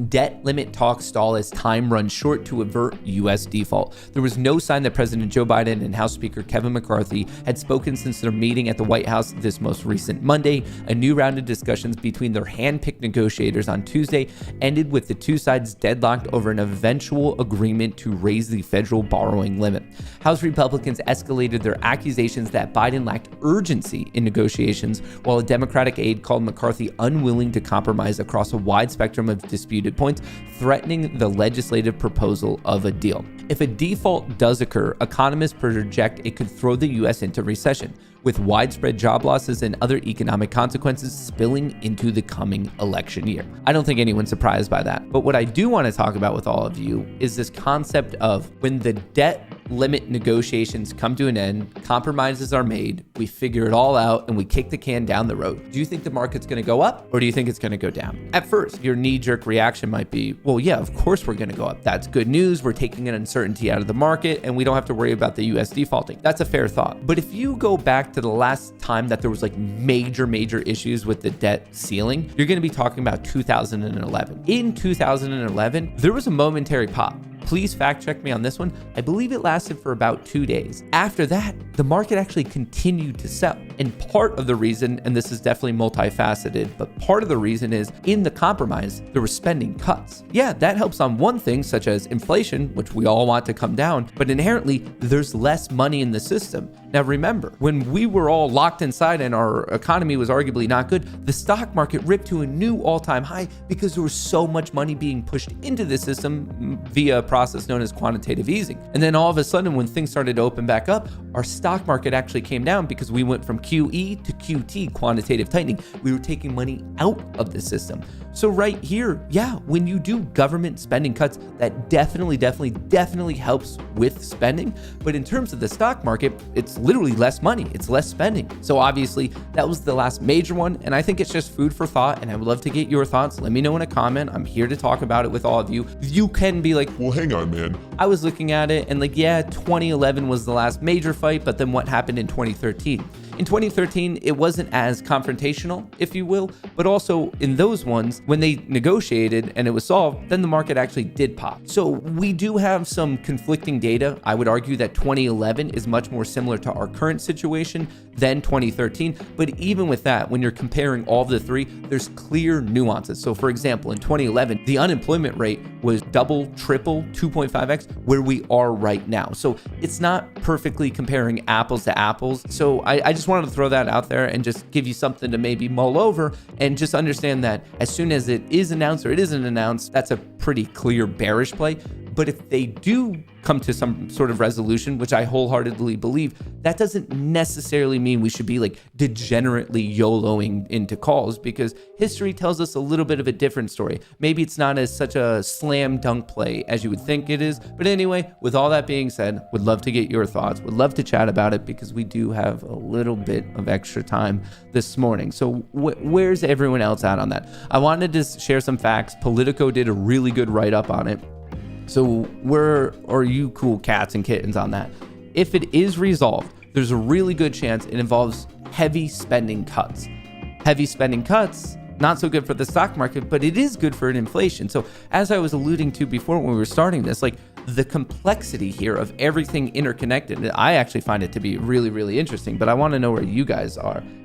Debt limit talks stall as time runs short to avert U.S. default. There was no sign that President Joe Biden and House Speaker Kevin McCarthy had spoken since their meeting at the White House this most recent Monday. A new round of discussions between their hand-picked negotiators on Tuesday ended with the two sides deadlocked over an eventual agreement to raise the federal borrowing limit. House Republicans escalated their accusations that Biden lacked urgency in negotiations, while a Democratic aide called McCarthy unwilling to compromise across a wide spectrum of disputed points, threatening the legislative proposal of a deal. If a default does occur, economists project it could throw the U.S. into recession, with widespread job losses and other economic consequences spilling into the coming election year. I don't think anyone's surprised by that. But what I do want to talk about with all of you is this concept of when the debt limit negotiations come to an end, compromises are made, we figure it all out, and we kick the can down the road. Do you think the market's going to go up, or do you think it's going to go down? At first, your knee-jerk reaction might be, well, yeah, of course we're going to go up. That's good news. We're taking an uncertainty out of the market, and we don't have to worry about the U.S. defaulting. That's a fair thought. But if you go back to the last time that there was like major issues with the debt ceiling, you're going to be talking about 2011. In 2011, there was a momentary pop. Please fact check me on this one. I believe it lasted for about 2 days. After that, the market actually continued to sell. And part of the reason, and this is definitely multifaceted, but part of the reason is in the compromise, there were spending cuts. Yeah, that helps on one thing, such as inflation, which we all want to come down, but inherently there's less money in the system. Now remember, when we were all locked inside and our economy was arguably not good, the stock market ripped to a new all-time high because there was so much money being pushed into the system via a process known as quantitative easing. And then all of a sudden, when things started to open back up, our stock market actually came down because we went from QE to QT, quantitative tightening. We were taking money out of the system. So right here, yeah, when you do government spending cuts, that definitely helps with spending. But in terms of the stock market, it's literally less money. It's less spending. So obviously that was the last major one. And I think it's just food for thought. And I would love to get your thoughts. Let me know in a comment. I'm here to talk about it with all of you. You can be like, well, hang on, man. I was looking at it and like, yeah, 2011 was the last major fight, but then what happened in 2013? In 2013, it wasn't as confrontational, if you will, but also in those ones, when they negotiated and it was solved, then the market actually did pop. So we do have some conflicting data. I would argue that 2011 is much more similar to our current situation than 2013. But even with that, when you're comparing all of the three, there's clear nuances. So for example, in 2011, the unemployment rate was double, triple, 2.5x where we are right now. So it's not perfectly comparing apples to apples. So I just wanted to throw that out there and just give you something to maybe mull over and just understand that as soon as it is announced or it isn't announced, that's a pretty clear bearish play. But if they do come to some sort of resolution, which I wholeheartedly believe, that doesn't necessarily mean we should be like degenerately YOLOing into calls, because history tells us a little bit of a different story. Maybe it's not as such a slam dunk play as you would think it is. But anyway, with all that being said, would love to get your thoughts, would love to chat about it because we do have a little bit of extra time this morning. So where's everyone else at on that? I wanted to share some facts. Politico did a really good write-up on it. So where are you cool cats and kittens on that? If it is resolved, there's a really good chance it involves heavy spending cuts. Heavy spending cuts, not so good for the stock market, but it is good for an inflation. So as I was alluding to before when we were starting this, like the complexity here of everything interconnected, I actually find it to be really interesting, but I want to know where you guys are